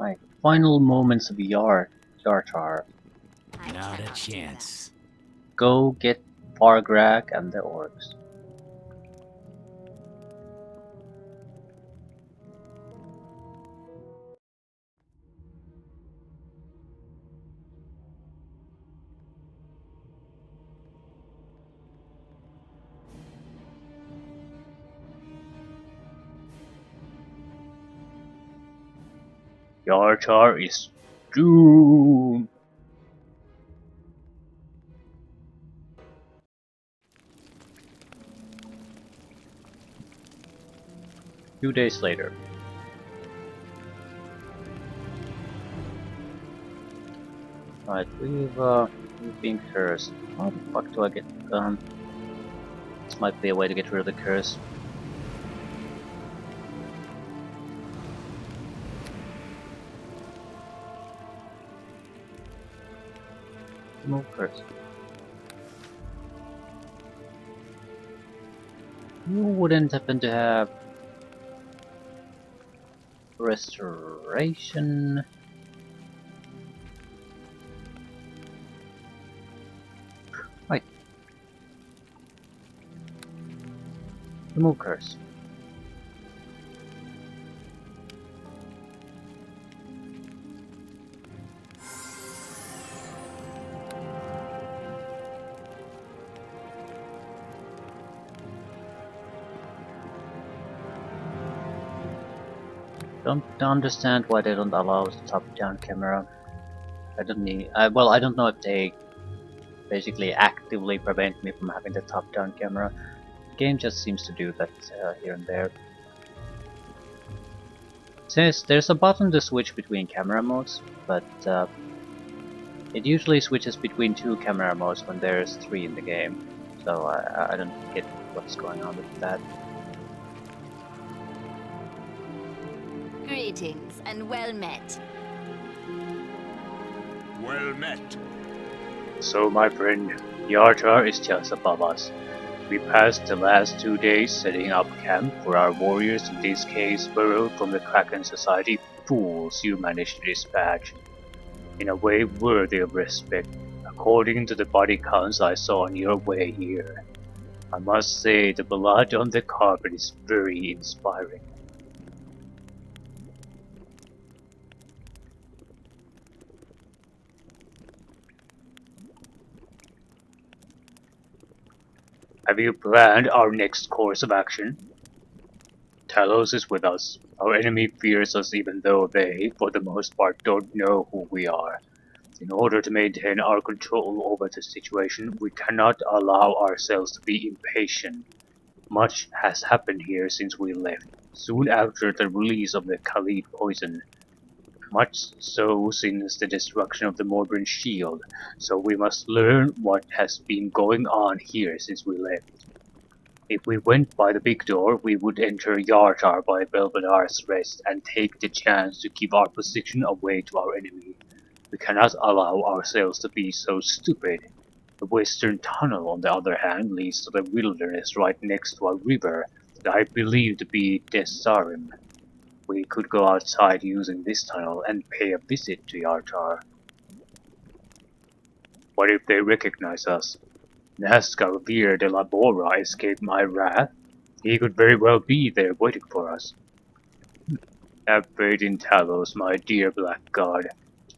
Right. Final moments of Yar Tar. Not a chance. Go get Fargrak and the orcs. Yar Tar is doomed. 2 days later. Right, we've been cursed. How the fuck do I get this might be a way to get rid of the curse. Remove curse. You wouldn't happen to have restoration. Right. Remove curse. Don't understand why they don't allow the top-down camera. I don't need. Well, I don't know if they basically actively prevent me from having the top-down camera. The game just seems to do that here and there. Since there's a button to switch between camera modes, but it usually switches between 2 camera modes when there's 3 in the game. So I don't get what's going on with that. Greetings and well met. Well met. So my friend, Yar Tar is just above us. We passed the last 2 days setting up camp for our warriors, in this case borrowed from the Kraken Society fools you managed to dispatch. In a way worthy of respect, according to the body counts I saw on your way here. I must say the blood on the carpet is very inspiring. Have you planned our next course of action? Talos is with us. Our enemy fears us even though they, for the most part, don't know who we are. In order to maintain our control over the situation, we cannot allow ourselves to be impatient. Much has happened here since we left, soon after the release of the Khalid poison. Much so since the destruction of the Mordrin shield, so we must learn what has been going on here since we left. If we went by the big door, we would enter Yar Tar by Belbadar's Rest and take the chance to keep our position away to our enemy. We cannot allow ourselves to be so stupid. The western tunnel, on the other hand, leads to the wilderness right next to a river that I believe to be Desarim. We could go outside using this tunnel and pay a visit to Yar Tar. What if they recognize us? Nazca Vir de la Borra escaped my wrath. He could very well be there waiting for us. Have faith in Talos, my dear Blackguard.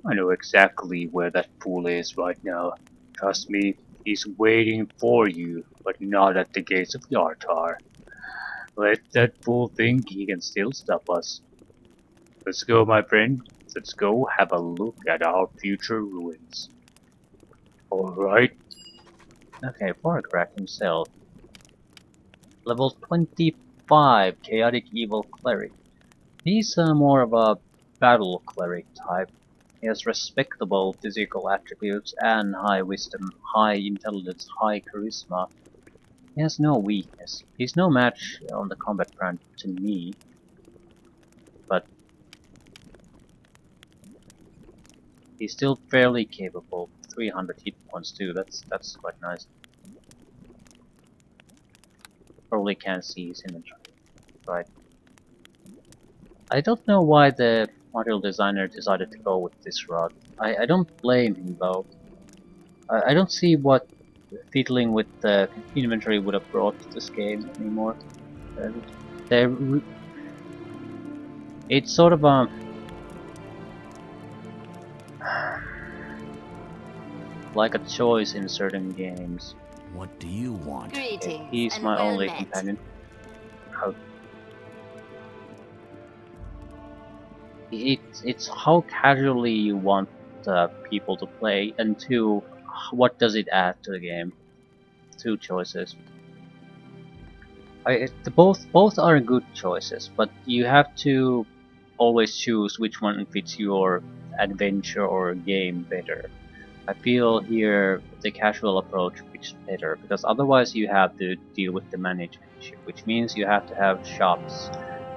I know exactly where that fool is right now. Trust me, he's waiting for you, but not at the gates of Yar Tar. Let that fool think he can still stop us. Let's go, my friend. Let's go have a look at our future ruins. Alright. Okay, Fargrak himself. Level 25, Chaotic Evil Cleric. He's more of a battle cleric type. He has respectable physical attributes and high wisdom, high intelligence, high charisma. He has no weakness. He's no match on the combat front to me. But he's still fairly capable. 300 hit points too, that's quite nice. Probably can't see his inventory. Right. I don't know why the module designer decided to go with this route. I don't blame him though. I don't see what fiddling with the inventory would have brought to this game anymore. Uh, there, it's sort of a like a choice in certain games. What do you want? Greetings He's and my well only met. companion. How it's how casually you want people to play, and two, what does it add to the game? Two choices. Both are good choices, but you have to always choose which one fits your adventure or game better. I feel here the casual approach fits better, because otherwise you have to deal with the management issue, which means you have to have shops,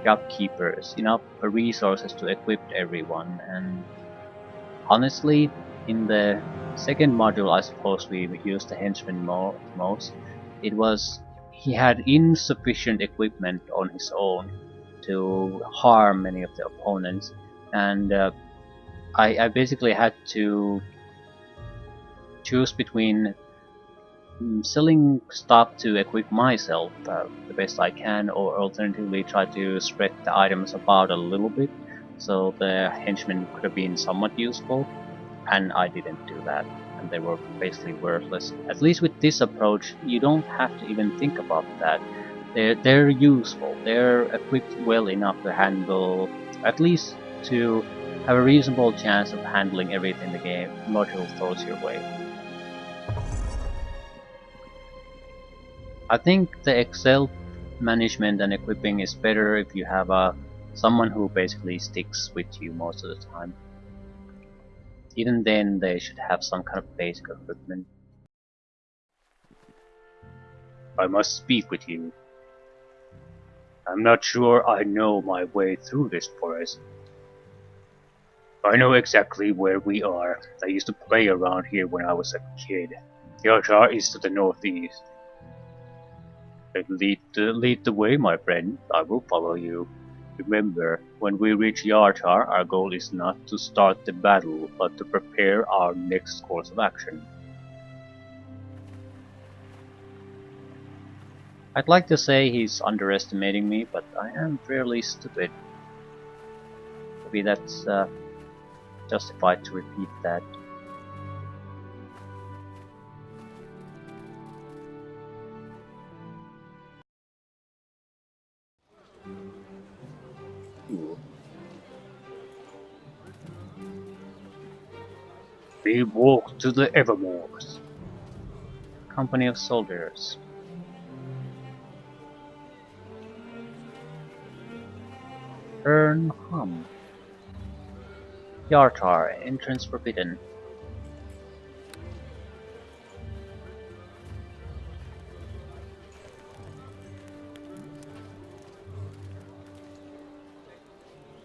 shopkeepers, enough resources to equip everyone, and honestly, in the second module I suppose we used the henchman most, it was he had insufficient equipment on his own to harm many of the opponents, and I basically had to choose between selling stuff to equip myself the best I can, or alternatively try to spread the items about a little bit so the henchmen could have been somewhat useful, and I didn't do that, and they were basically worthless. At least with this approach, you don't have to even think about that. They're useful. They're equipped well enough to handle, at least to have a reasonable chance of handling everything the game module throws your way. I think the Excel management and equipping is better if you have someone who basically sticks with you most of the time. Even then, they should have some kind of basic equipment. I must speak with you. I'm not sure I know my way through this forest. I know exactly where we are. I used to play around here when I was a kid. Yartar is to the northeast. Lead the way, my friend. I will follow you. Remember, when we reach Yartar, our goal is not to start the battle, but to prepare our next course of action. I'd like to say he's underestimating me, but I am fairly stupid. Maybe that's justified to repeat that. We walk to the Evermores. Company of soldiers. Earn hum. Yartar, entrance forbidden.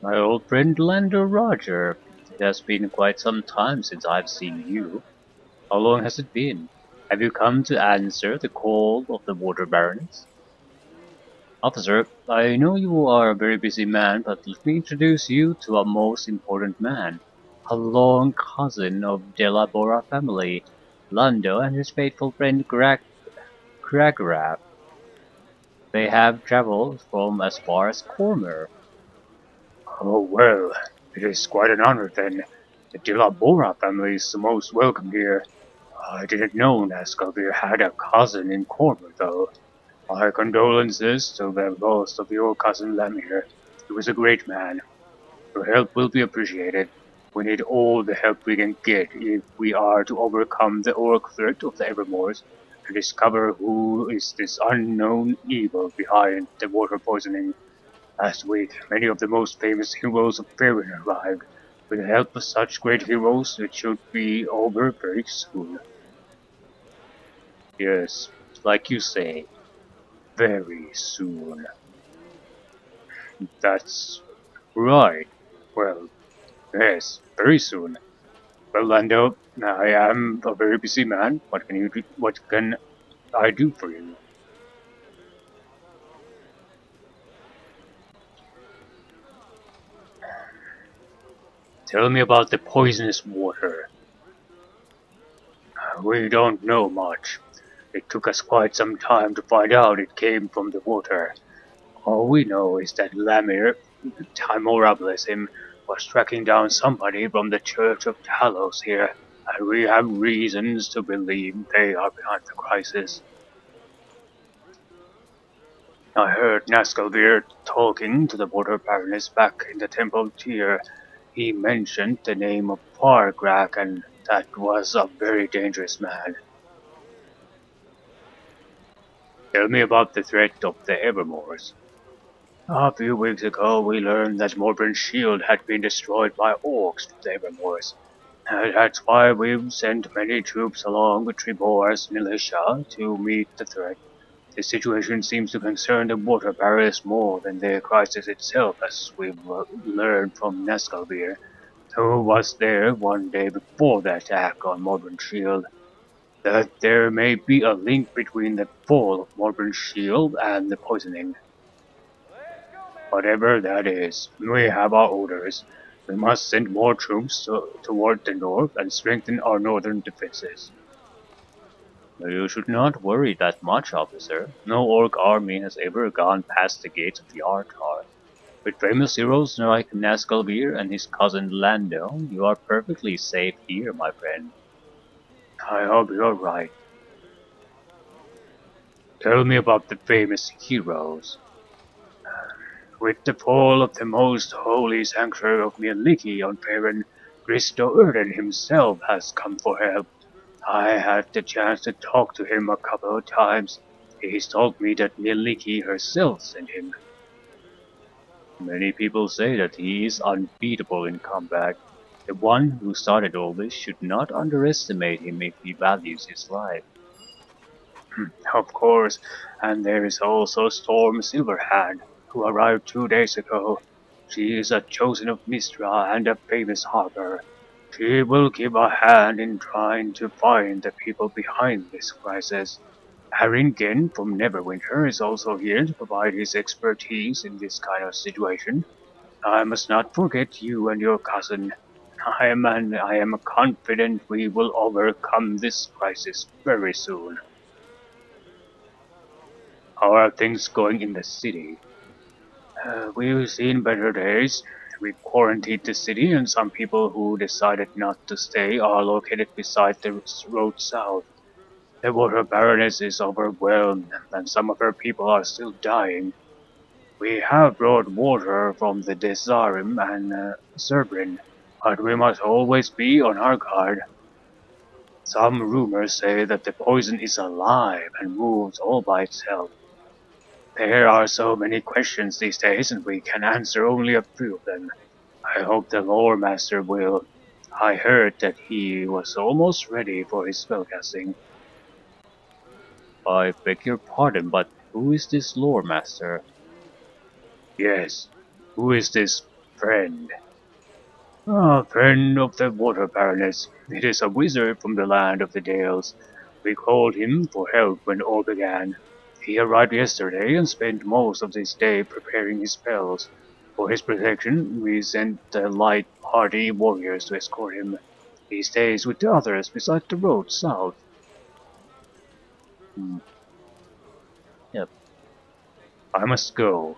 My old friend Lander Roger. It has been quite some time since I've seen you. How long has it been? Have you come to answer the call of the Water Barons? Officer, I know you are a very busy man, but let me introduce you to a most important man. A long cousin of De La Bora family, Lando and his faithful friend Gragrab. They have traveled from as far as Cormer. Oh well, it is quite an honor then. The De La Bora family is the most welcome here. I didn't know Nascovir had a cousin in Cormer though. My condolences to the loss of your cousin Lemire. He was a great man. Your help will be appreciated. We need all the help we can get if we are to overcome the orc threat of the Evermores and discover who is this unknown evil behind the water poisoning. Last week, many of the most famous heroes of Faerun arrived. With the help of such great heroes, it should be over very soon. Yes, like you say, very soon. That's right. Well, yes, very soon. Well, Lando, I am a very busy man. What can I do for you? Tell me about the poisonous water. We don't know much. It took us quite some time to find out it came from the water. All we know is that Lamir, Timora bless him, was tracking down somebody from the Church of Talos here, and we have reasons to believe they are behind the crisis. I heard Naskalvir talking to the Water Baroness back in the Temple Tier. He mentioned the name of Fargrak, and that was a very dangerous man. Tell me about the threat of the Evermores. A few weeks ago, we learned that Morbrand's shield had been destroyed by orcs to the Evermores. That's why we've sent many troops along with Tribor's militia to meet the threat. The situation seems to concern the water barriers more than the crisis itself, as we've learned from Neskalvir, who was there one day before the attack on Morbrand's shield. That there may be a link between the fall of Morbrand's shield and the poisoning. Whatever that is, we have our orders. We must send more troops toward the north and strengthen our northern defenses. You should not worry that much, officer. No orc army has ever gone past the gates of the Artar. With famous heroes like Nazgulbir and his cousin Lando, you are perfectly safe here, my friend. I hope you're right. Tell me about the famous heroes. With the fall of the most holy sanctuary of Mieliki on Farron, Cristo Erden himself has come for help. I had the chance to talk to him a couple of times. He's told me that Mieliki herself sent him. Many people say that he is unbeatable in combat. The one who started all this should not underestimate him if he values his life. Of course, and there is also Storm Silverhand, who arrived 2 days ago. She is a chosen of Mistra and a famous harper. She will give a hand in trying to find the people behind this crisis. Haringen from Neverwinter is also here to provide his expertise in this kind of situation. I must not forget you and your cousin. I am confident we will overcome this crisis very soon. How are things going in the city? We've seen better days. We quarantined the city, and some people who decided not to stay are located beside the road south. The water baroness is overwhelmed, and some of her people are still dying. We have brought water from the Desarim and Cerbrin, but we must always be on our guard. Some rumors say that the poison is alive and moves all by itself. There are so many questions these days, and we can answer only a few of them. I hope the lore master will. I heard that he was almost ready for his spellcasting. I beg your pardon, but who is this lore master? Yes, who is this friend? A friend of the water baroness. It is a wizard from the land of the Dales. We called him for help when all began. He arrived yesterday and spent most of this day preparing his spells. For his protection, we sent the light party warriors to escort him. He stays with the others beside the road south. Hmm. Yep. I must go.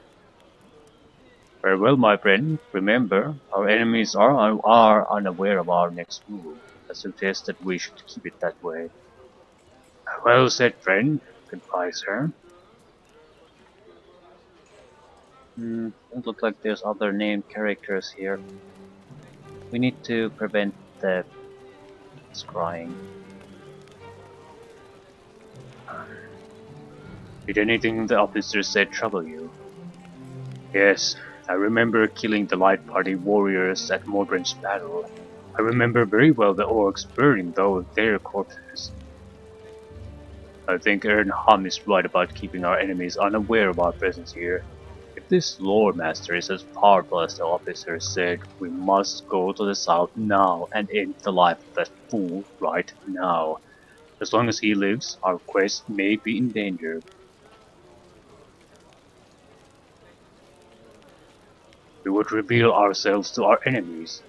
Farewell, my friend. Remember, our enemies are unaware of our next move. I suggest that we should keep it that way. Well said, friend. Goodbye, sir. Doesn't look like there's other named characters here. We need to prevent the scrying. Did anything the officer said trouble you? Yes, I remember killing the Light Party warriors at Morbrand's battle. I remember very well the orcs burning their corpses. I think Ernham is right about keeping our enemies unaware of our presence here. If this lore master is as powerful as the officer said, we must go to the south now and end the life of that fool right now. As long as he lives, our quest may be in danger. We would reveal ourselves to our enemies.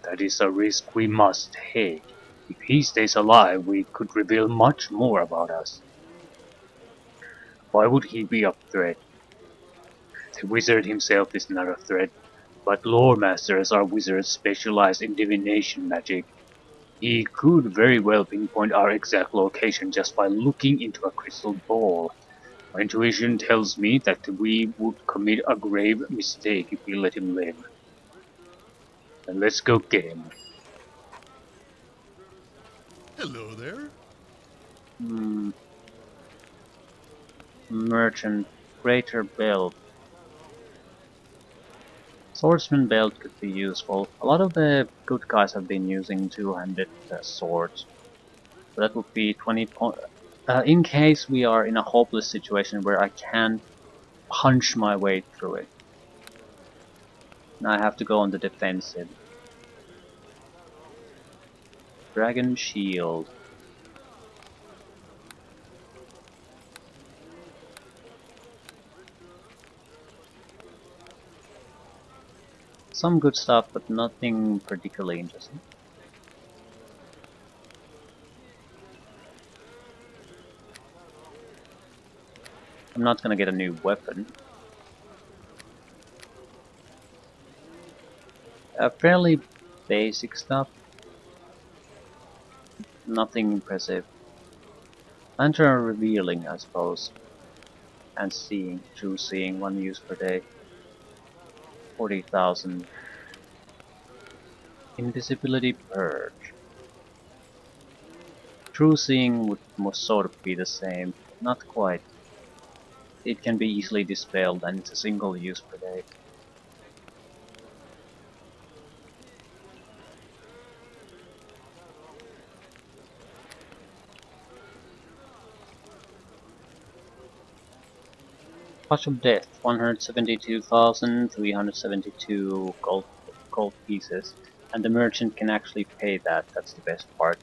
That is a risk we must take. If he stays alive, we could reveal much more about us. Why would he be a threat? The wizard himself is not a threat, but lore masters are wizards specialized in divination magic. He could very well pinpoint our exact location just by looking into a crystal ball. My intuition tells me that we would commit a grave mistake if we let him live. Then let's go get him. Hello there. Hmm. Merchant. Greater belt. Swordsman belt could be useful. A lot of the good guys have been using two-handed swords. So that would be 20 points. In case we are in a hopeless situation where I can't punch my way through it. And I have to go on the defensive. Dragon shield. Some good stuff, but nothing particularly interesting. I'm not gonna get a new weapon. Fairly basic stuff. Nothing impressive. Lantern revealing, I suppose. And seeing. True seeing, 1 use per day. 40,000. Invisibility purge. True seeing would most sort of be the same. Not quite. It can be easily dispelled and it's a single use per day. Touch of Death, 172,372 gold pieces. And the merchant can actually pay that, that's the best part.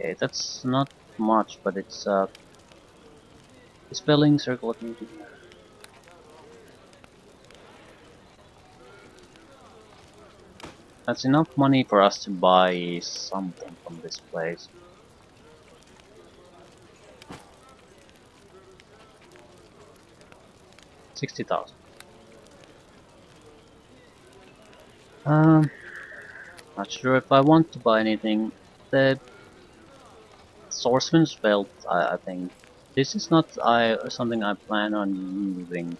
Okay, that's not much, but it's dispelling circle of beauty. That's enough money for us to buy something from this place. $60,000. Not sure if I want to buy anything. The Swordsman's belt, I think. This is not something I plan on using.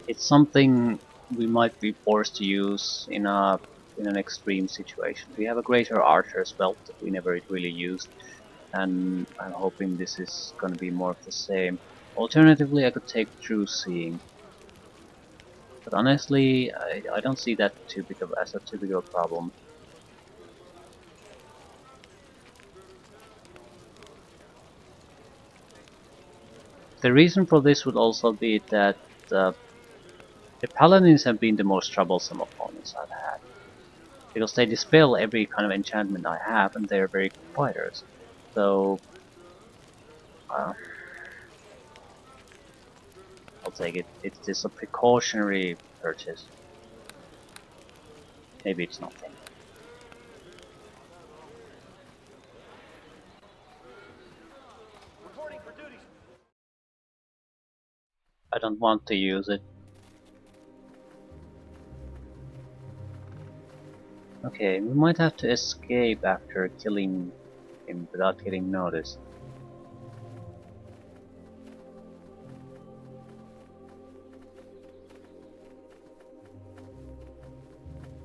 It's something we might be forced to use in an extreme situation. We have a greater archer's belt that we never really used, and I'm hoping this is gonna be more of the same. Alternatively, I could take True Seeing. But honestly, I don't see that as a too big of a problem. The reason for this would also be that the paladins have been the most troublesome opponents I've had. Because they dispel every kind of enchantment I have and they're very good fighters. So uh, I'll take it. It's just a precautionary purchase. Maybe it's nothing. I don't want to use it. Okay, we might have to escape after killing him without getting noticed.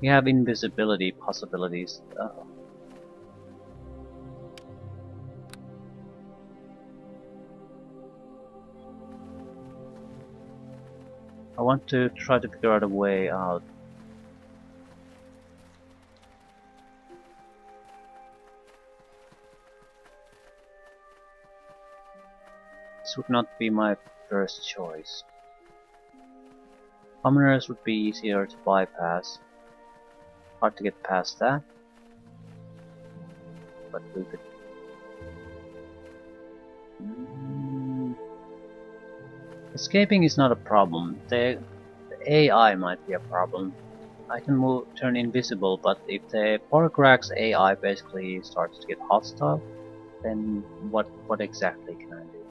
We have invisibility possibilities. I want to try to figure out a way out. This would not be my first choice. Commoners would be easier to bypass. Hard to get past that. But we could... Escaping is not a problem. The AI might be a problem. I can turn invisible, but if the Porkrag's AI basically starts to get hostile, then what exactly can I do?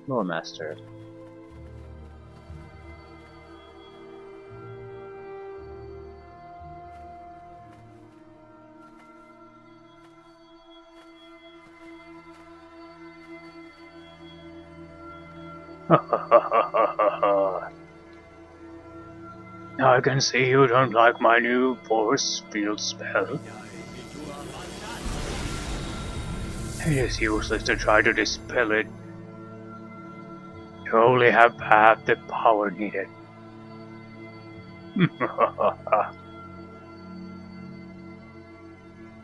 Lore Master. I can see you don't like my new force field spell. It is useless to try to dispel it. You only have half the power needed.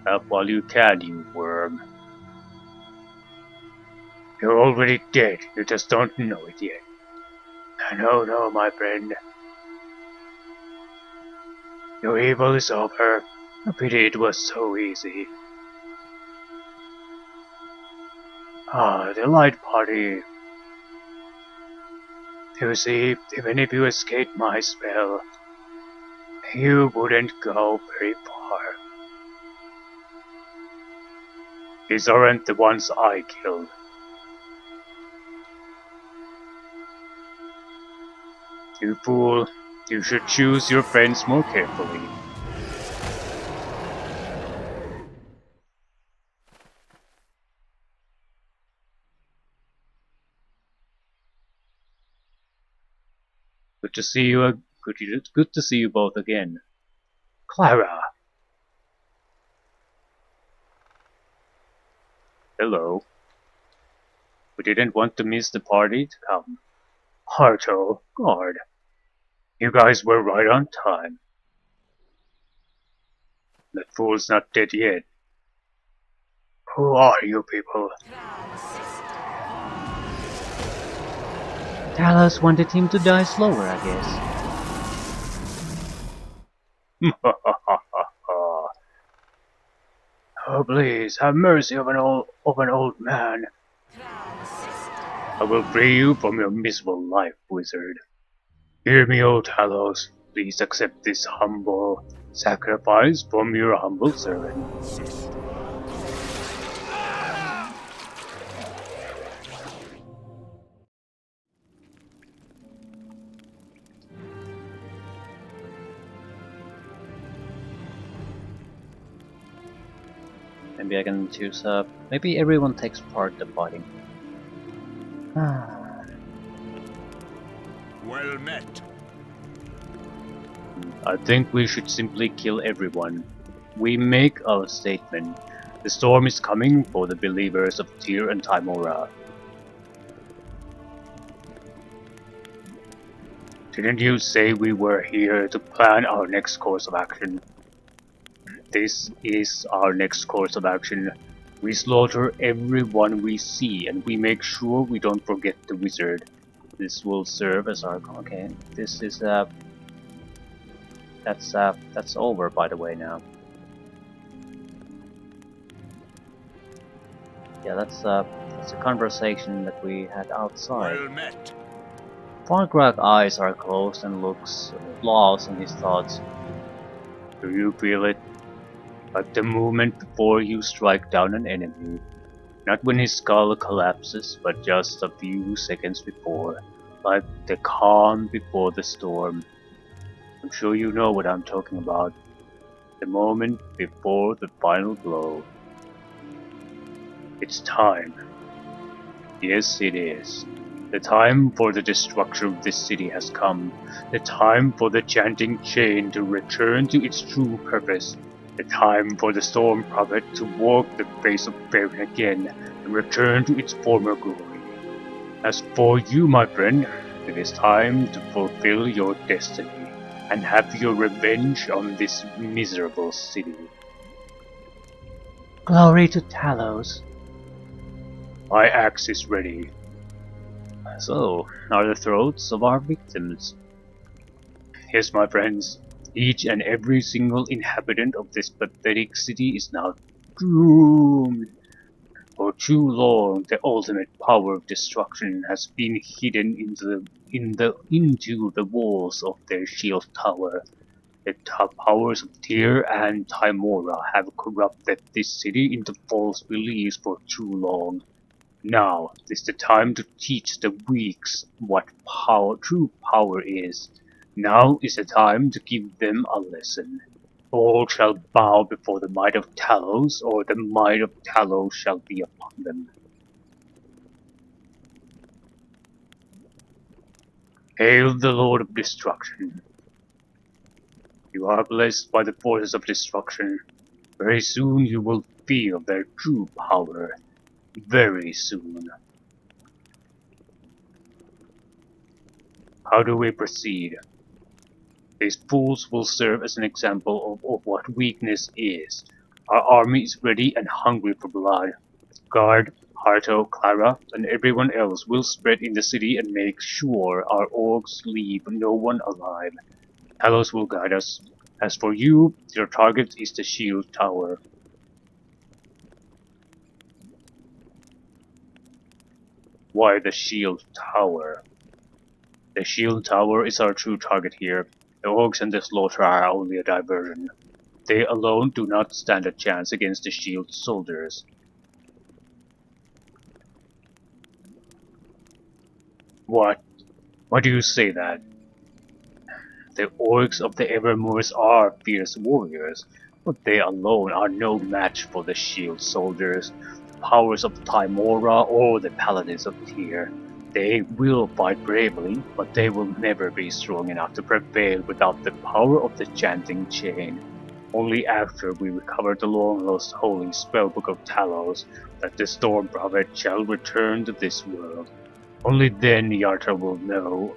Help while you can, you worm. You're already dead, you just don't know it yet. No, my friend. Your evil is over. A pity it was so easy. The light party. You see, even if you escaped my spell, you wouldn't go very far. These aren't the ones I killed. You fool, you should choose your friends more carefully. Good to see you. Good to see you both again, Clara. Hello. We didn't want to miss the party to come. Harto, guard. You guys were right on time. That fool's not dead yet. Who are you people? Talos wanted him to die slower, I guess. Oh, please, have mercy of an old man. I will free you from your miserable life, wizard. Hear me, O Talos. Please accept this humble sacrifice from your humble servant. Maybe I can choose maybe everyone takes part in the fighting. Well met. I think we should simply kill everyone. We make our statement. The storm is coming for the believers of Tyr and Timora. Didn't you say we were here to plan our next course of action? This is our next course of action. We slaughter everyone we see, and we make sure we don't forget the wizard. This will serve as our... Okay, this is that's over, by the way, now. Yeah, that's a conversation that we had outside. Well met. Blackguard's eyes are closed and looks lost in his thoughts. Do you feel it? Like the moment before you strike down an enemy. Not when his skull collapses, but just a few seconds before. Like the calm before the storm. I'm sure you know what I'm talking about. The moment before the final blow. It's time. Yes, it is. The time for the destruction of this city has come. The time for the chanting chain to return to its true purpose. The time for the Storm Prophet to walk the face of Faerun again and return to its former glory. As for you, my friend, it is time to fulfill your destiny and have your revenge on this miserable city. Glory to Talos. My axe is ready. So, are the throats of our victims. Yes, my friends, each and every single inhabitant of this pathetic city is now doomed. For too long, the ultimate power of destruction has been hidden into the walls of their shield tower. The powers of Tyr and Timora have corrupted this city into false beliefs for too long. Now is the time to teach the weaks what true power is. Now is the time to give them a lesson. All shall bow before the might of Talos, or the might of Talos shall be upon them. Hail the Lord of Destruction. You are blessed by the forces of destruction. Very soon you will feel their true power. Very soon. How do we proceed? These fools will serve as an example of what weakness is. Our army is ready and hungry for blood. Guard, Harto, Clara, and everyone else will spread in the city and make sure our orcs leave no one alive. Talos will guide us. As for you, your target is the shield tower. Why the shield tower? The shield tower is our true target here. The orcs and the slaughter are only a diversion. They alone do not stand a chance against the shield soldiers. What? Why do you say that? The orcs of the Evermoors are fierce warriors, but they alone are no match for the shield soldiers, the powers of Timora or the paladins of Tyr. They will fight bravely, but they will never be strong enough to prevail without the power of the chanting chain. Only after we recover the long-lost holy spellbook of Talos, that the Storm Prophet shall return to this world. Only then Yarta will know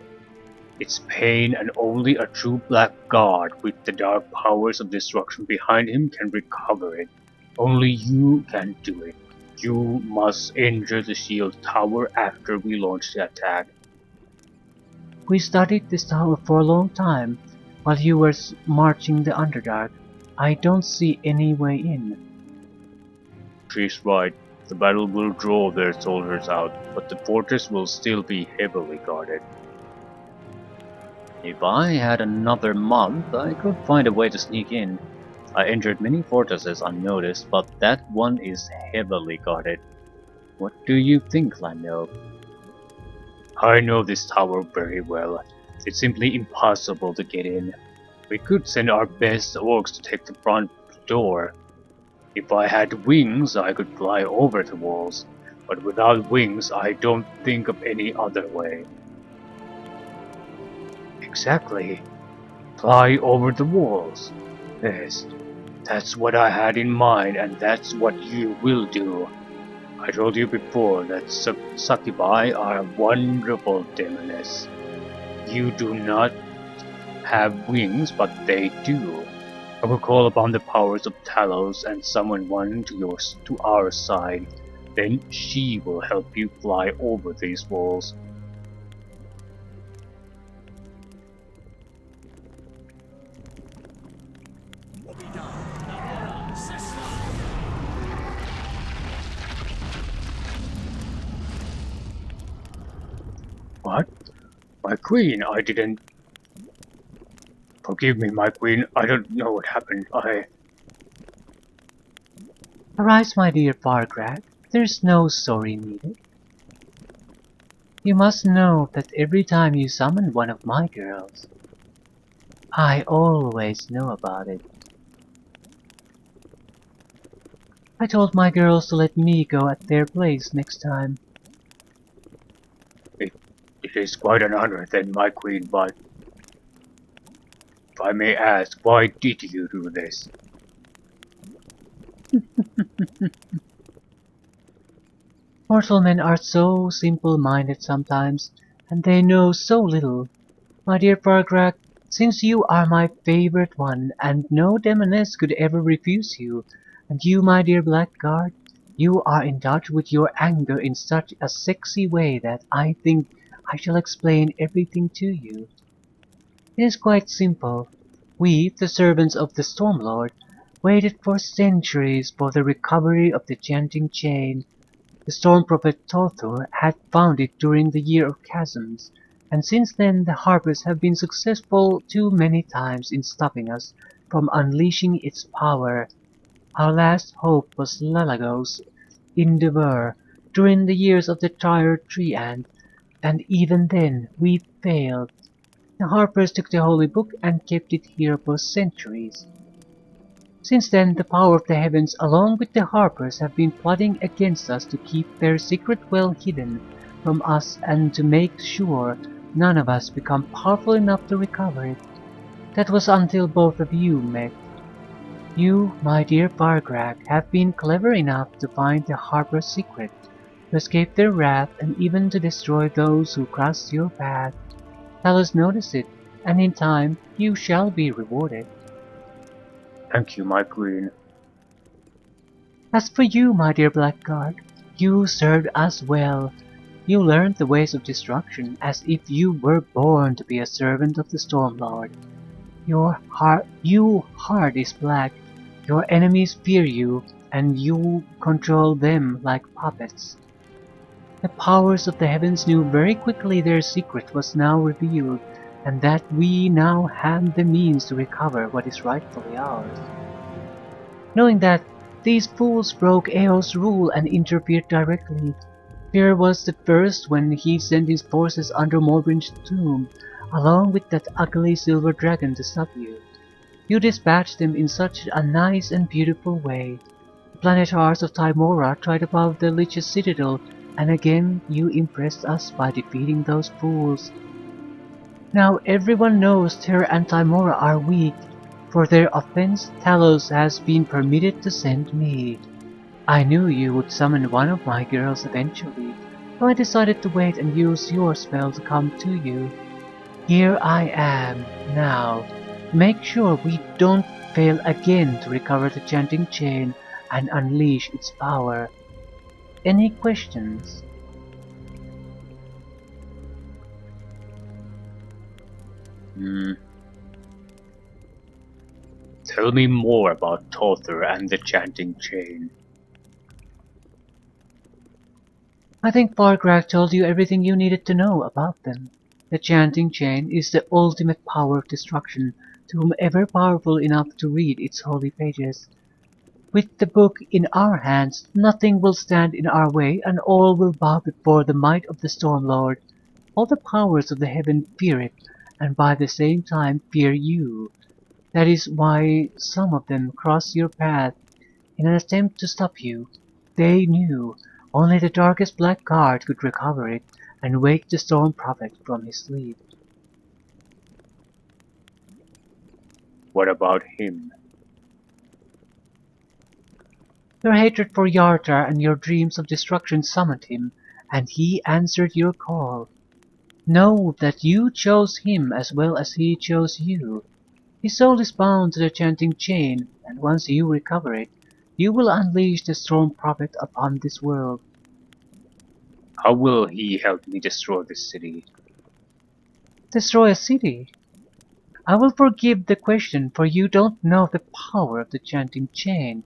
its pain, and only a true Blackguard with the dark powers of destruction behind him can recover it. Only you can do it. You must enter the shield tower after we launch the attack. We studied this tower for a long time, while you were marching the Underdark. I don't see any way in. She's right. The battle will draw their soldiers out, but the fortress will still be heavily guarded. If I had another month, I could find a way to sneak in. I entered many fortresses unnoticed, but that one is heavily guarded. What do you think, Lando? I know this tower very well. It's simply impossible to get in. We could send our best orcs to take the front door. If I had wings, I could fly over the walls, but without wings, I don't think of any other way. Exactly. Fly over the walls. Yes, that's what I had in mind, and that's what you will do. I told you before that succubi are wonderful demoness. You do not have wings, but they do. I will call upon the powers of Talos and summon one to our side. Then she will help you fly over these walls. What? My queen, I didn't... Forgive me, my queen, I don't know what happened. Arise, my dear Blackguard. There's no sorry needed. You must know that every time you summon one of my girls, I always know about it. I told my girls to let me go at their place next time. It is quite an honor then, my queen, but... If I may ask, why did you do this? Mortal men are so simple-minded sometimes, and they know so little. My dear Blackguard, since you are my favorite one, and no demoness could ever refuse you, and you, my dear Blackguard, you are in touch with your anger in such a sexy way that I think I shall explain everything to you. It is quite simple. We, the servants of the Storm Lord, waited for centuries for the recovery of the Chanting Chain. The Storm Prophet Tothur had found it during the Year of Chasms, and since then the Harpers have been successful too many times in stopping us from unleashing its power. Our last hope was Lalagos in the Burr during the years of the Tired Tree and even then we failed. The Harpers took the Holy Book and kept it here for centuries. Since then, the power of the heavens along with the Harpers have been plotting against us to keep their secret well hidden from us and to make sure none of us become powerful enough to recover it. That was until both of you met. You, my dear Bargrak, have been clever enough to find the Harper's secret, to escape their wrath and even to destroy those who crossed your path. Talos noticed it, and in time you shall be rewarded. Thank you, my queen. As for you, my dear Blackguard, you served us well. You learned the ways of destruction as if you were born to be a servant of the Stormlord. Your heart is black. Your enemies fear you, and you control them like puppets. The powers of the heavens knew very quickly their secret was now revealed, and that we now had the means to recover what is rightfully ours. Knowing that, these fools broke Eo's rule and interfered directly. Fear was the first when he sent his forces under Morgrin's tomb, along with that ugly silver dragon to stop you. You dispatched them in such a nice and beautiful way. The Planetars of Tymora tried above the Lich's citadel, and again you impressed us by defeating those fools. Now everyone knows Terra and Tymora are weak. For their offense, Talos has been permitted to send me. I knew you would summon one of my girls eventually, so I decided to wait and use your spell to come to you. Here I am, now. Make sure we don't fail again to recover the Chanting Chain and unleash its power. Any questions? Tell me more about Tothur and the Chanting Chain. I think Bargrak told you everything you needed to know about them. The Chanting Chain is the ultimate power of destruction to whomever powerful enough to read its holy pages. With the book in our hands, nothing will stand in our way and all will bow before the might of the Stormlord. All the powers of the heaven fear it, and by the same time fear you. That is why some of them cross your path in an attempt to stop you. They knew only the darkest Blackguard could recover it and wake the Storm Prophet from his sleep. What about him? Your hatred for Yartar and your dreams of destruction summoned him, and he answered your call. Know that you chose him as well as he chose you. His soul is bound to the Chanting Chain, and once you recover it, you will unleash the Storm Prophet upon this world. How will he help me destroy this city? Destroy a city? I will forgive the question, for you don't know the power of the Chanting Chain.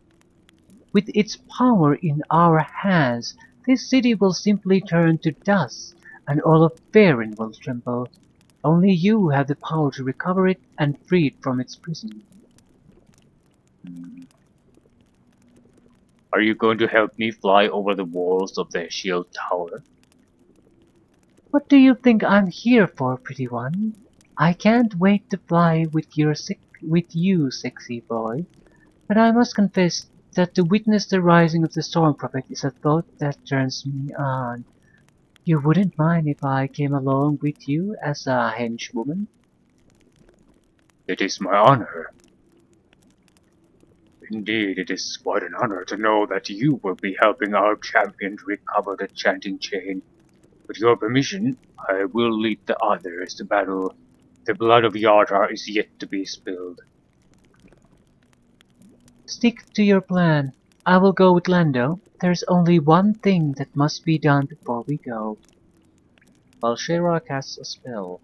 With its power in our hands, this city will simply turn to dust, and all of Faerun will tremble. Only you have the power to recover it and free it from its prison. Are you going to help me fly over the walls of the shield tower? What do you think I'm here for, pretty one? I can't wait to fly with you, sexy boy. But I must confess that to witness the rising of the Storm Prophet is a thought that turns me on. You wouldn't mind if I came along with you as a henchwoman? It is my honor. Indeed, it is quite an honor to know that you will be helping our champion to recover the Chanting Chain. With your permission, I will lead the others to battle. The blood of Yartar is yet to be spilled. Stick to your plan. I will go with Lando. There's only one thing that must be done before we go. while Shera casts a spell.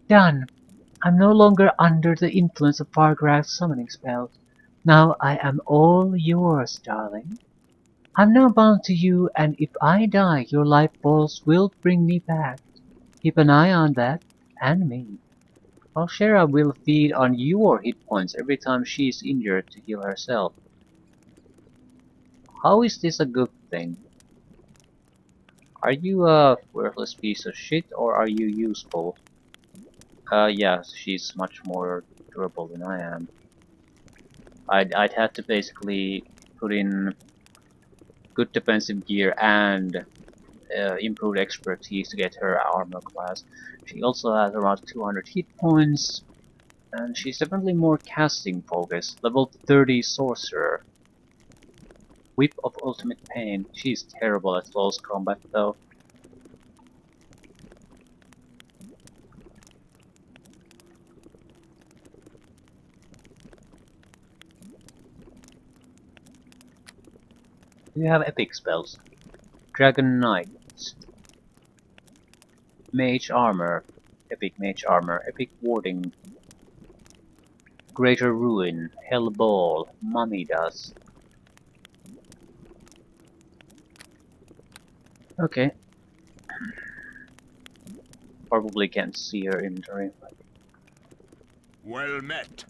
Done! I'm no longer under the influence of Fargrath's summoning spell. Now I am all yours, darling. I'm now bound to you, and if I die, your life balls will bring me back. Keep an eye on that, and me. While Shera will feed on your hit points every time she is injured to heal herself. How is this a good thing? Are you a worthless piece of shit, or are you useful? Yeah, she's much more durable than I am. I'd have to basically put in good defensive gear and improved expertise to get her armor class. She also has around 200 hit points, and she's definitely more casting focused. Level 30 sorcerer. Whip of ultimate pain. She's terrible at close combat though. Do you have epic spells? Dragon Knight. Mage Armor. Epic Mage Armor. Epic Warding. Greater Ruin. Hell Ball. Mummy Dust. Okay. Probably can't see her inventory. Well met.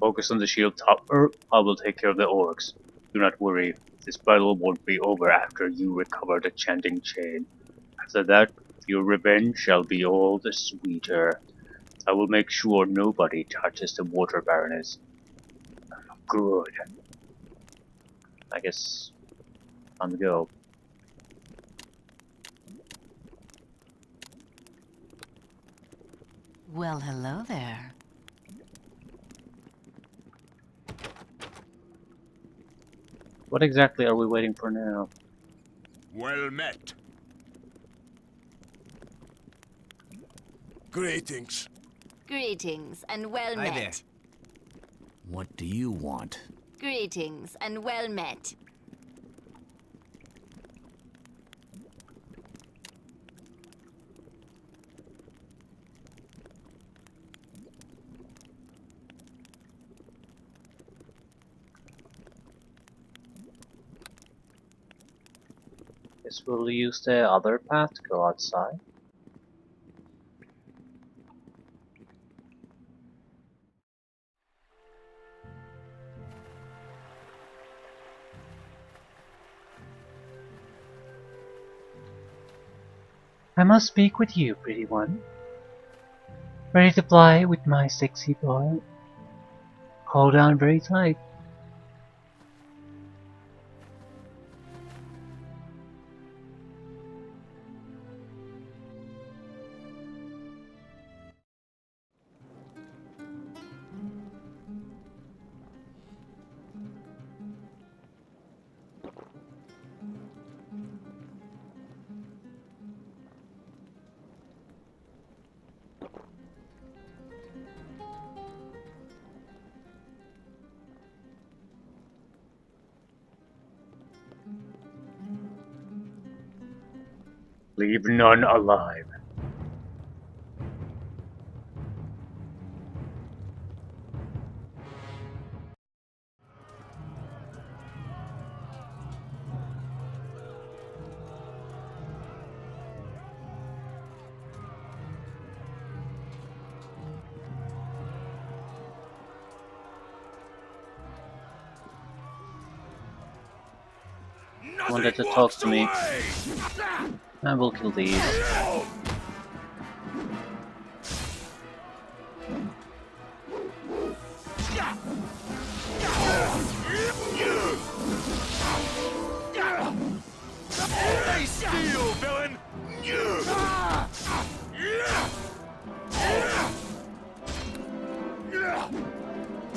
Focus on the shield topper. I will take care of the orcs. Do not worry. This battle won't be over after you recover the chanting chain. After that, your revenge shall be all the sweeter. I will make sure nobody touches the water baroness. Good. I guess time to go. Well, hello there. What exactly are we waiting for now? Well met. Greetings. Greetings and well Hi met. there. What do you want? Greetings and well met. Guess we'll use the other path to go outside. I must speak with you, pretty one. Ready to fly with my sexy boy? Hold on very tight. Leave none alive. Nothing to talk walks to me. away. I will kill these. Stay still, villain.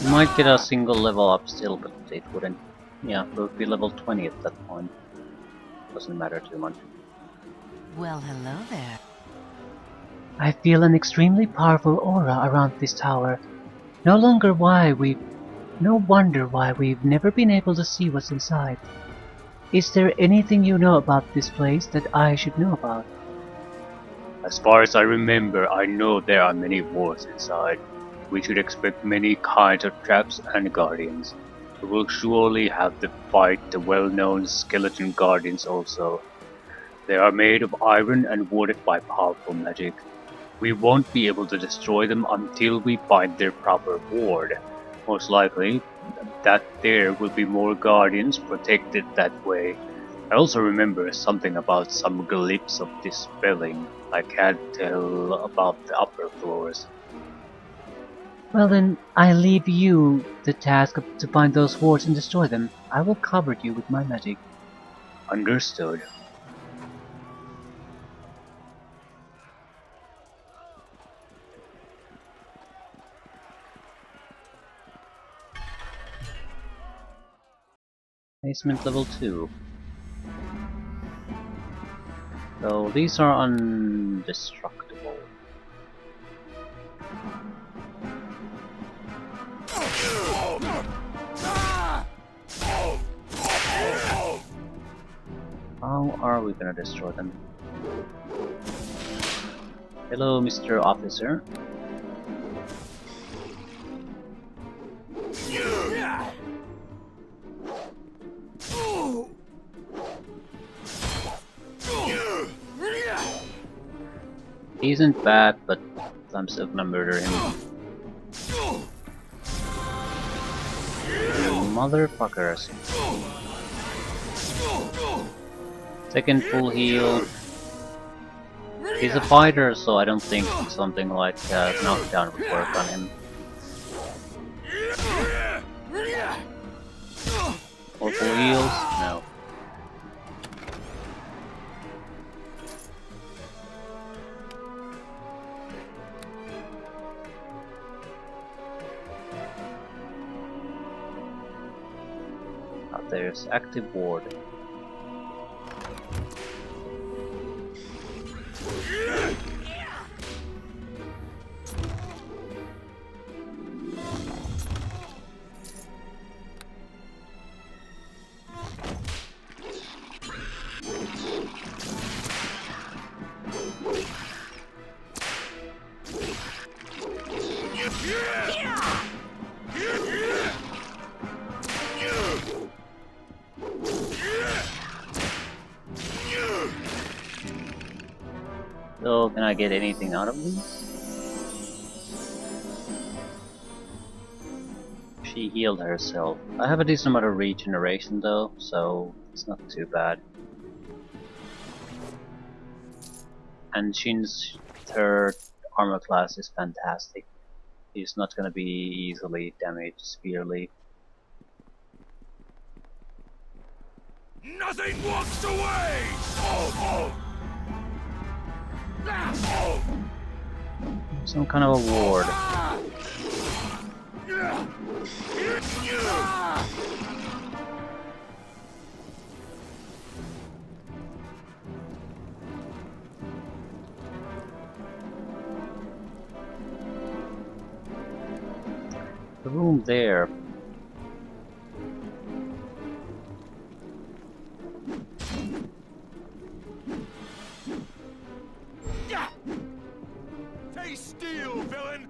We might get a single level up still, but it wouldn't. Yeah, we would be level 20 at that point. Doesn't matter too much. Well, hello there. I feel an extremely powerful aura around this tower. No longer why we No wonder why we've never been able to see what's inside. Is there anything you know about this place that I should know about? As far as I remember, I know there are many wards inside. We should expect many kinds of traps and guardians. We will surely have to fight the well-known skeleton guardians also. They are made of iron and warded by powerful magic. We won't be able to destroy them until we find their proper ward. Most likely, that there will be more guardians protected that way. I also remember something about some glyphs of dispelling. I can't tell about the upper floors. Well then, I leave you the task to find those wards and destroy them. I will cover you with my magic. Understood. Basement level 2. So these are indestructible. How are we gonna destroy them? Hello, Mr. Officer. He isn't bad, but I'm still gonna murder him. You motherfuckers. Second full heal. He's a fighter, so I don't think something like knockdown would work on him. More full heals? No. There's active ward. So, can I get anything out of these? She healed herself. I have a decent amount of regeneration though, so it's not too bad. And Shin's third armor class is fantastic. He's not gonna be easily damaged severely. Nothing walks away! Some kind of a ward. The room there. Taste steel, villain!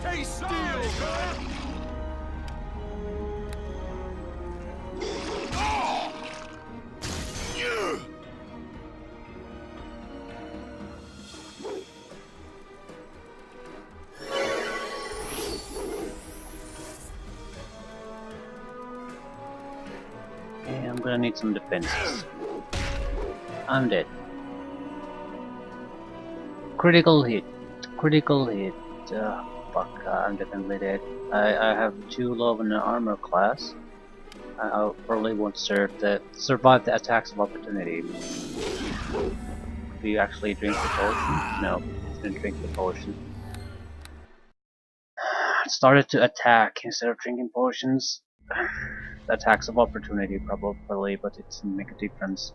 Taste steel, villain! Okay, I'm gonna need some defenses. I'm dead. Critical hit. Critical hit. Fuck, I'm definitely dead. I have too low of an armor class. I probably won't survive the attacks of opportunity. Do you actually drink the potion? No, didn't drink the potion. Started to attack instead of drinking potions. The attacks of opportunity probably, but it didn't make a difference.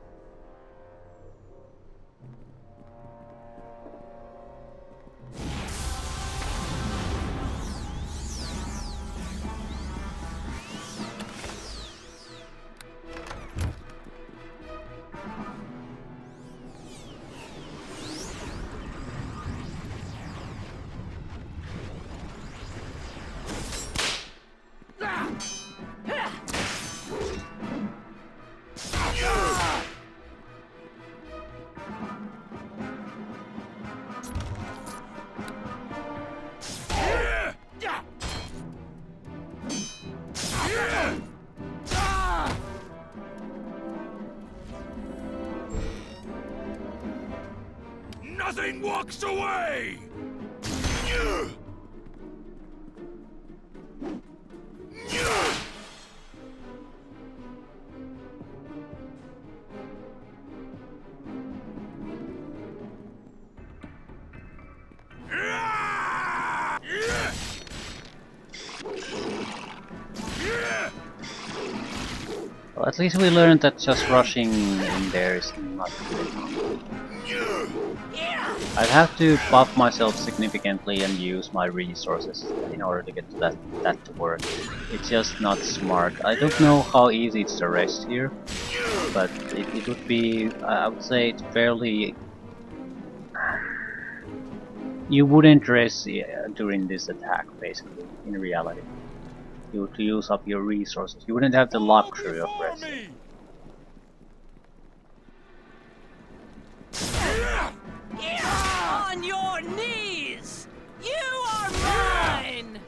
Box away! Well, at least we learned that just rushing in there is not good. I'd have to buff myself significantly and use my resources in order to get that to work. It's just not smart. I don't know how easy it's to rest here, but it would be, I would say it's fairly... You wouldn't rest during this attack, basically, in reality. You would use up your resources. You wouldn't have the luxury of Before rest. me! On your knees! You are mine!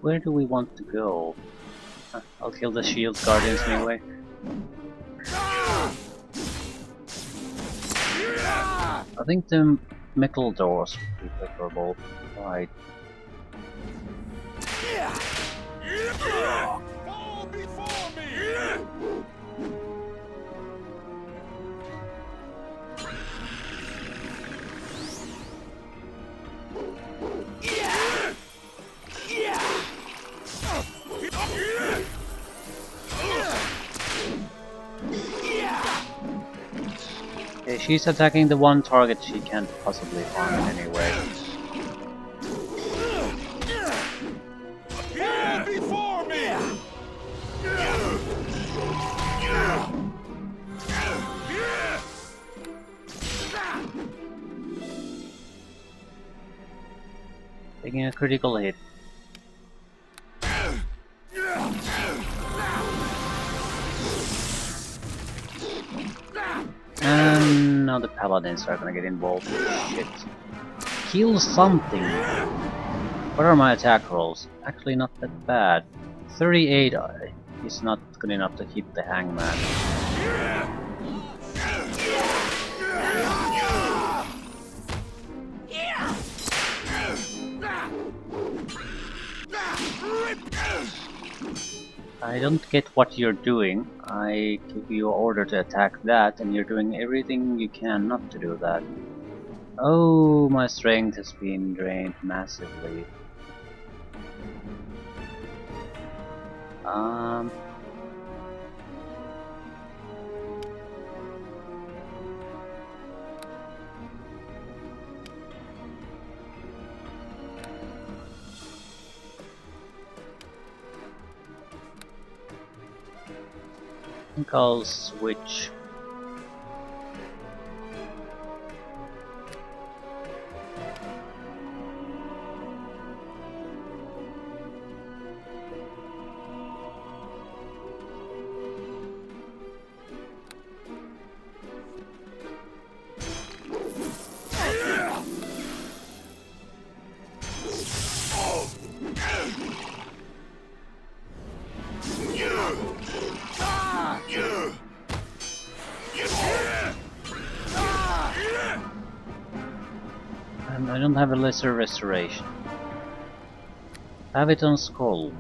Where do we want to go? I'll kill the shield guardians anyway. I think the metal doors would be preferable. Right. Fall before me! Okay, she's attacking the one target she can't possibly harm in any way. Fall before me! Taking a critical hit. And now the paladins are gonna get involved. Shit. Kill something! What are my attack rolls? Actually not that bad. 38 is not good enough to hit the hangman. I don't get what you're doing. I give you order to attack that, and you're doing everything you can not to do that. Oh, my strength has been drained massively. I think I'll switch. I don't have a lesser restoration. Have it on scroll.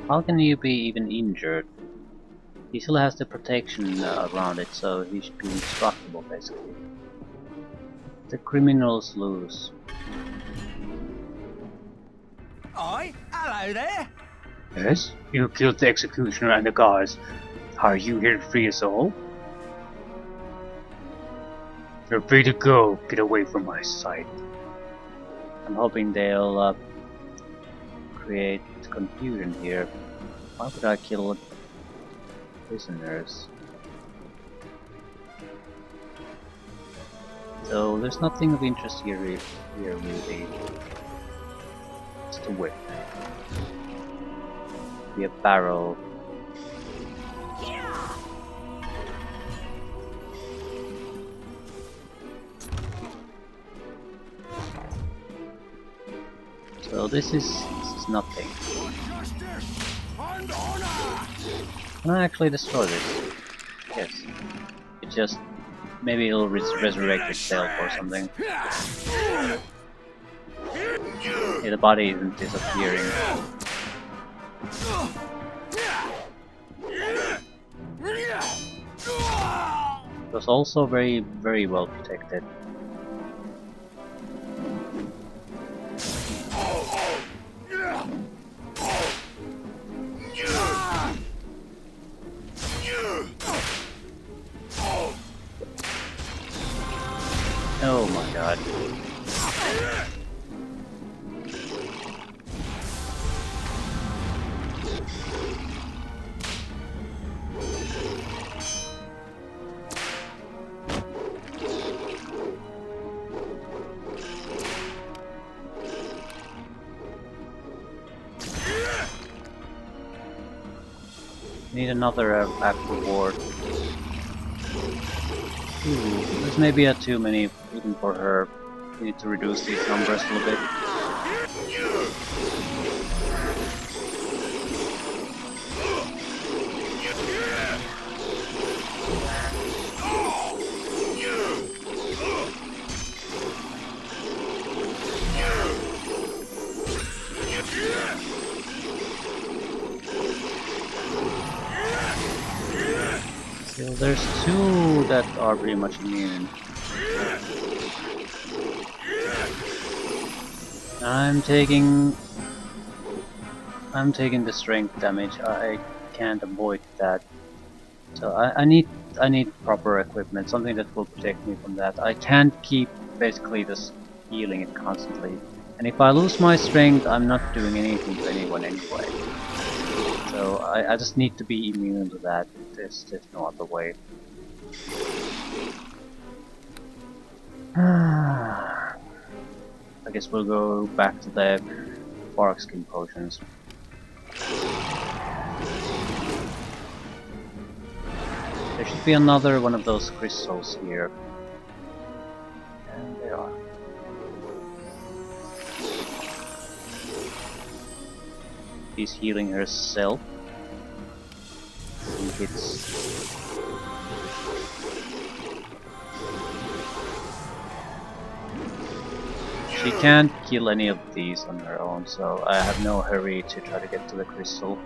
How can you be even injured? He still has the protection around it, so he should be indestructible basically. The criminals lose. Oi, hello there. Yes? You killed the executioner and the guards. Are you here to free us all? You're free to go. Get away from my sight. I'm hoping they'll create confusion here. Why would I kill prisoners? So there's nothing of interest here, really. It's the whip. Be a barrel. So this is nothing. Justice and honor! Can I actually destroy this? Yes. It just... maybe it'll resurrect itself or something. Yeah, the body isn't disappearing. It was also very well protected. Oh my god. Need another active ward. This may be too many even for her. We need to reduce these numbers a little bit. So there's two that are pretty much immune. I'm taking the strength damage. I can't avoid that. So I need proper equipment, something that will protect me from that. I can't keep basically just healing it constantly. And if I lose my strength, I'm not doing anything to anyone anyway. So I just need to be immune to that. There's no other way. I guess we'll go back to the bark skin potions. There should be another one of those crystals here. And there are. She's healing herself. I think it's... She can't kill any of these on her own, so I have no hurry to try to get to the crystal.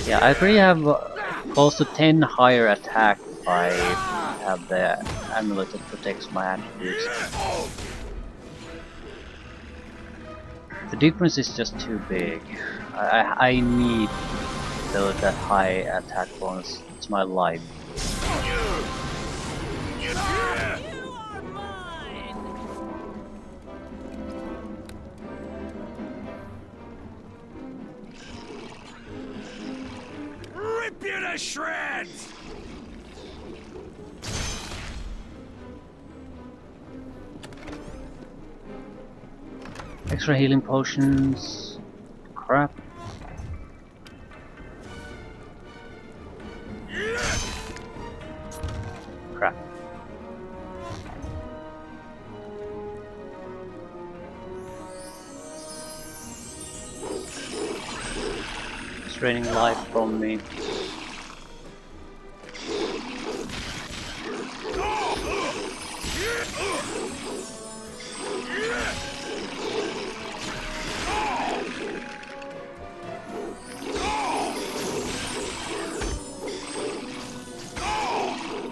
Yeah, I already have close to 10 higher attack if I have the amulet that protects my attributes. The difference is just too big. I need that high attack bonus. It's my life. You are mine! Rip you to shreds! Extra healing potions. Crap. Crap. It's draining life from me.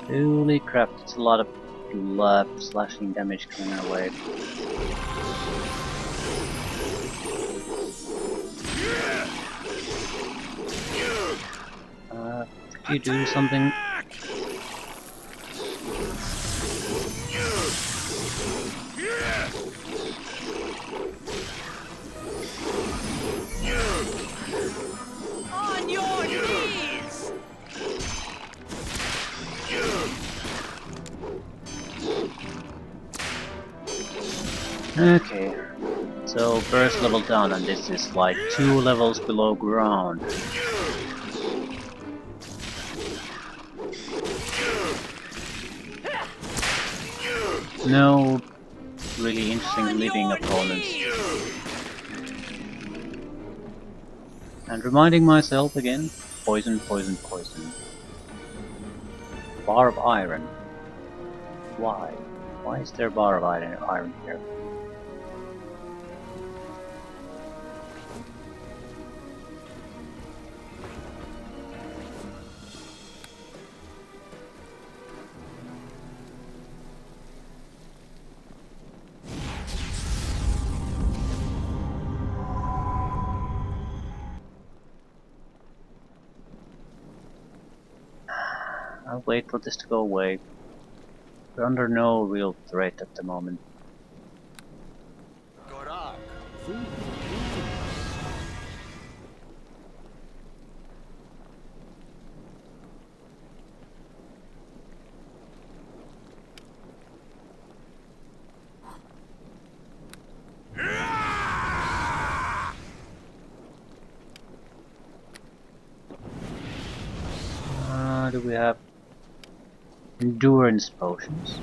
Holy crap, it's a lot of blood slashing damage coming our way. Could you do something? Okay, so first level down, and this is like 2 levels below ground. No really interesting living opponents. And reminding myself again, poison, poison, poison. Bar of iron. Why? Why is there bar of iron here? I'll wait for this to go away. We're under no real threat at the moment. Do we have endurance potions?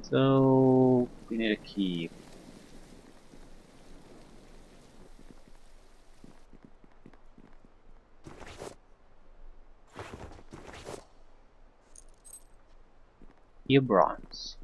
So we need a key. Key of bronze.